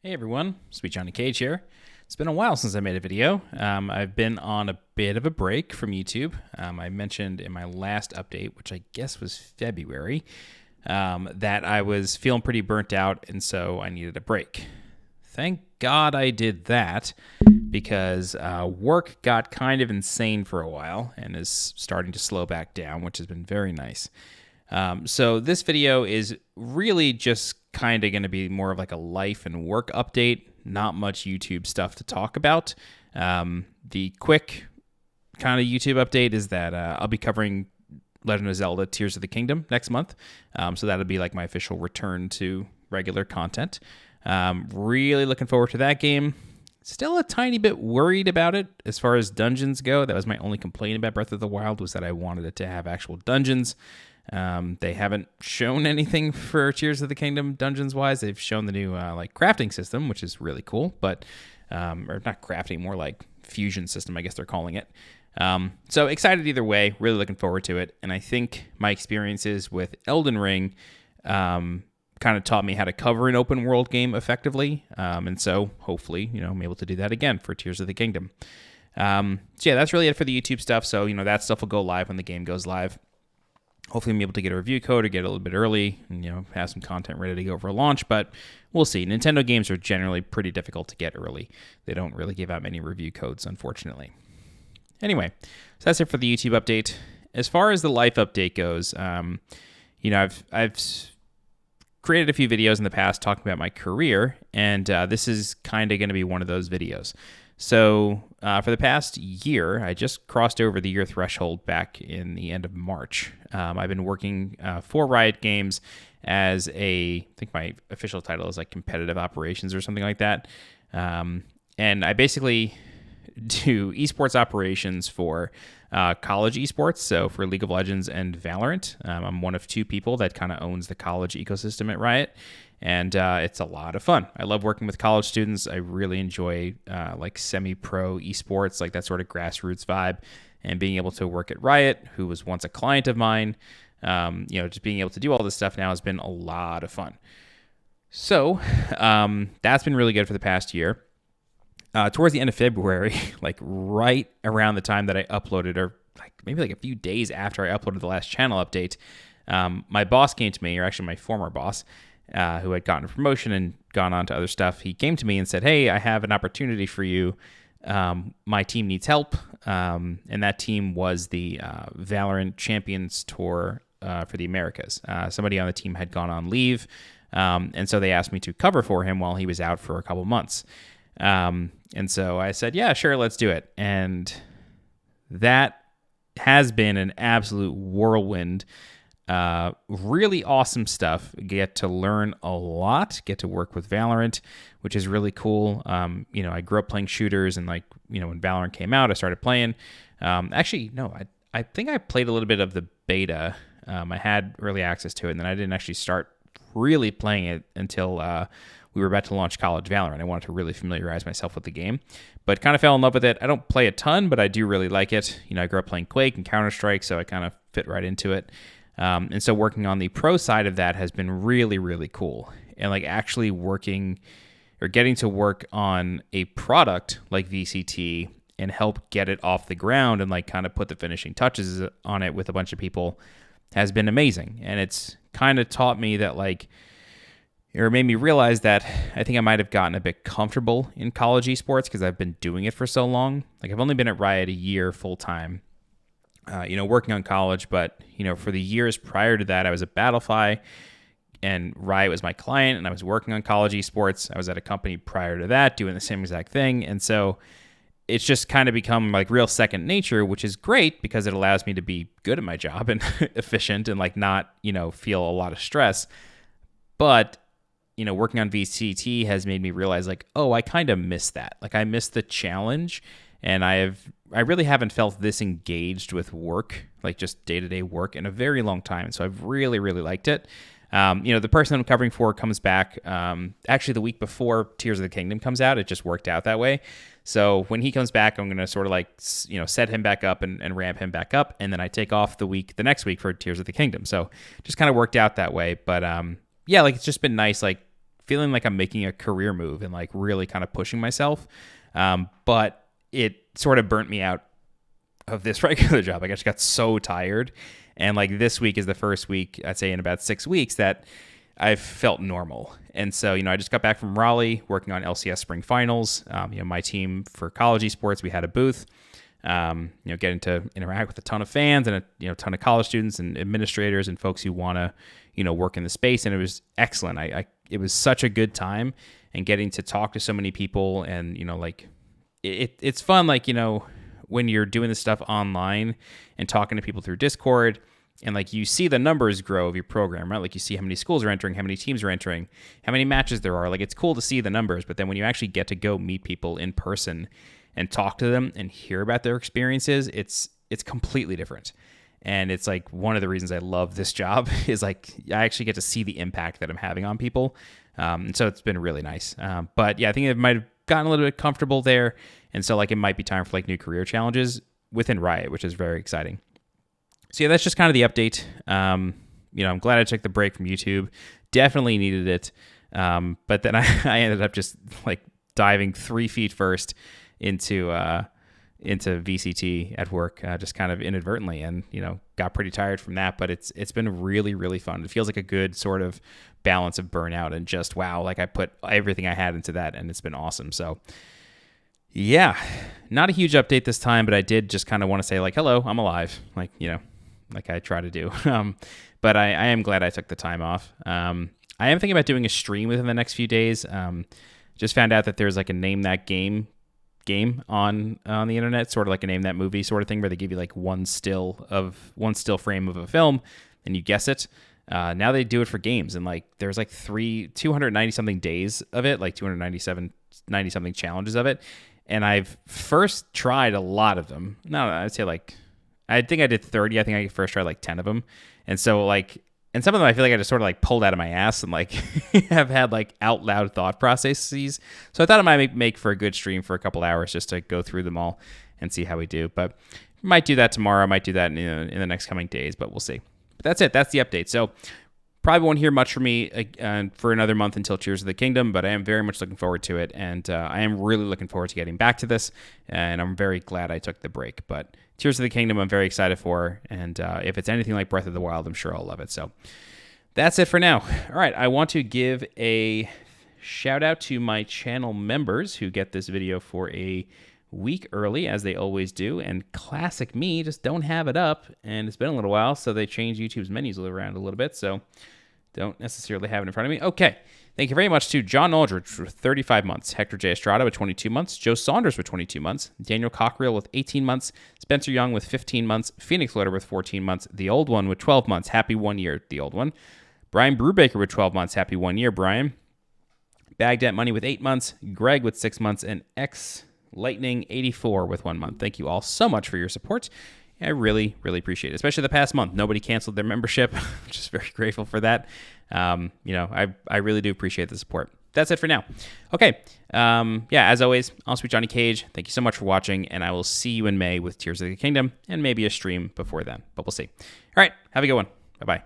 Hey everyone, SweetJohnnyCage here. It's been a while since I made a video. I've been on a bit of a break from YouTube. I mentioned in my last update, which I guess was February, that I was feeling pretty burnt out and so I needed a break. Thank God I did that because work got kind of insane for a while and is starting to slow back down, which has been very nice. So this video is really just kind of going to be more of like a life and work update, not much YouTube stuff to talk about. The quick kind of YouTube update is that I'll be covering Legend of Zelda Tears of the Kingdom next month. So that'll be like my official return to regular content. Really looking forward to that game. Still a tiny bit worried about it as far as dungeons go. That was my only complaint about Breath of the Wild, was that I wanted it to have actual dungeons. They haven't shown anything for Tears of the Kingdom dungeons-wise. They've shown the new like crafting system, which is really cool, but or not crafting, more like fusion system, I guess they're calling it. So excited either way, really looking forward to it. And I think my experiences with Elden Ring kind of taught me how to cover an open world game effectively. And so hopefully, I'm able to do that again for Tears of the Kingdom. So yeah, that's really it for the YouTube stuff. So, that stuff will go live when the game goes live. Hopefully I'm able to get a review code or get a little bit early and, have some content ready to go for launch, but we'll see. Nintendo games are generally pretty difficult to get early. They don't really give out many review codes, unfortunately. Anyway, so that's it for the YouTube update. As far as the life update goes, I've created a few videos in the past talking about my career, and this is kind of going to be one of those videos. So for the past year, I just crossed over the year threshold back in the end of March. I've been working for Riot Games as I think my official title is like competitive operations or something like that. And I basically do esports operations for college esports, so for League of Legends and Valorant. I'm one of two people that kind of owns the college ecosystem at Riot, and it's a lot of fun. I love working with college students. I really enjoy like semi-pro esports, like that sort of grassroots vibe, and being able to work at Riot, who was once a client of mine, just being able to do all this stuff now has been a lot of fun. So that's been really good for the past year. Towards the end of February, like right around the time that I uploaded, or maybe a few days after I uploaded the last channel update, my boss came to me, or actually my former boss, who had gotten a promotion and gone on to other stuff. He came to me and said, "Hey, I have an opportunity for you. My team needs help." And that team was the Valorant Champions Tour for the Americas. Somebody on the team had gone on leave, and so they asked me to cover for him while he was out for a couple months. And so I said, yeah, sure, let's do it. And that has been an absolute whirlwind. Really awesome stuff. Get to learn a lot, get to work with Valorant, which is really cool. I grew up playing shooters, and when Valorant came out, I started playing. I think I played a little bit of the beta. I had early access to it, and then I didn't actually start really playing it until we were about to launch College Valorant. I wanted to really familiarize myself with the game, but kind of fell in love with it. I don't play a ton, but I do really like it. I grew up playing Quake and Counter-Strike, so I kind of fit right into it. And so working on the pro side of that has been really, really cool. And actually working or getting to work on a product like VCT and help get it off the ground and kind of put the finishing touches on it with a bunch of people has been amazing. And it's kind of taught me that or made me realize that I think I might have gotten a bit comfortable in college esports because I've been doing it for so long. I've only been at Riot a year full time, working on college. But, for the years prior to that, I was at Battlefy, and Riot was my client, and I was working on college esports. I was at a company prior to that doing the same exact thing. And so it's just kind of become real second nature, which is great because it allows me to be good at my job and efficient and not, feel a lot of stress. But working on VCT has made me realize I kind of miss that. I miss the challenge, and I really haven't felt this engaged with work, just day-to-day work, in a very long time. So I've really, really liked it. The person I'm covering for comes back actually the week before Tears of the Kingdom comes out. It just worked out that way. So when he comes back, I'm going to sort of set him back up and ramp him back up. And then I take off the next week for Tears of the Kingdom. So just kind of worked out that way. But yeah, it's just been nice, feeling like I'm making a career move and like really kind of pushing myself. But it sort of burnt me out of this regular job. Like I just got so tired. And like this week is the first week, I'd say in about 6 weeks, that I've felt normal. And so, I just got back from Raleigh working on LCS spring finals. My team for college esports, we had a booth, getting to interact with a ton of fans and a ton of college students and administrators and folks who want to, work in the space. And it was excellent. It was such a good time, and getting to talk to so many people and, it's fun. Like, when you're doing this stuff online and talking to people through Discord, and like you see the numbers grow of your program, right? Like you see how many schools are entering, how many teams are entering, how many matches there are. Like it's cool to see the numbers, but then when you actually get to go meet people in person and talk to them and hear about their experiences, it's completely different. And it's like one of the reasons I love this job is like I actually get to see the impact that I'm having on people. And so it's been really nice. But yeah, I think it might have gotten a little bit comfortable there. And so like it might be time for like new career challenges within Riot, which is very exciting. So yeah, that's just kind of the update. I'm glad I took the break from YouTube. Definitely needed it. But then I ended up just like diving 3 feet first into VCT at work, just kind of inadvertently, and got pretty tired from that. But it's been really, really fun. It feels like a good sort of balance of burnout and just wow, like I put everything I had into that, and it's been awesome. So yeah, not a huge update this time, but I did just kind of want to say like, hello, I'm alive, like I try to do. But I am glad I took the time off. I am thinking about doing a stream within the next few days. Just found out that there's like a Name That game on the internet, sort of like a Name That movie sort of thing, where they give you like one still frame of a film and you guess it. Now they do it for games, and like there's like 290 something days of it, like 90 something challenges of it. And I've first tried a lot of them. No, I'd say like, I think I did 30. I think I first tried like 10 of them. And so like, and some of them I feel like I just sort of like pulled out of my ass and like have had like out loud thought processes. So I thought it might make for a good stream for a couple hours just to go through them all and see how we do. But might do that tomorrow. Might do that in the next coming days, but we'll see. But that's it. That's the update. So probably won't hear much from me for another month until Tears of the Kingdom, but I am very much looking forward to it. And I am really looking forward to getting back to this. And I'm very glad I took the break. But Tears of the Kingdom, I'm very excited for. And if it's anything like Breath of the Wild, I'm sure I'll love it. So that's it for now. All right. I want to give a shout out to my channel members who get this video for a week early, as they always do. And classic me, just don't have it up. And it's been a little while, so they changed YouTube's menus around a little bit. So don't necessarily have it in front of me. Okay. Thank you very much to John Aldridge for 35 months, Hector J. Estrada with 22 months, Joe Saunders with 22 months, Daniel Cockerill with 18 months, Spencer Young with 15 months, Phoenix Loader with 14 months, The Old One with 12 months, happy 1 year, The Old One, Brian Brubaker with 12 months, happy 1 year, Brian, Baghdad Money with 8 months, Greg with 6 months, and X Lightning 84 with 1 month. Thank you all so much for your support. I really, really appreciate it, especially the past month. Nobody canceled their membership. I'm just very grateful for that. I really do appreciate the support. That's it for now. Okay. As always, I'm SweetJohnnyCage. Thank you so much for watching, and I will see you in May with Tears of the Kingdom and maybe a stream before then, but we'll see. All right. Have a good one. Bye-bye.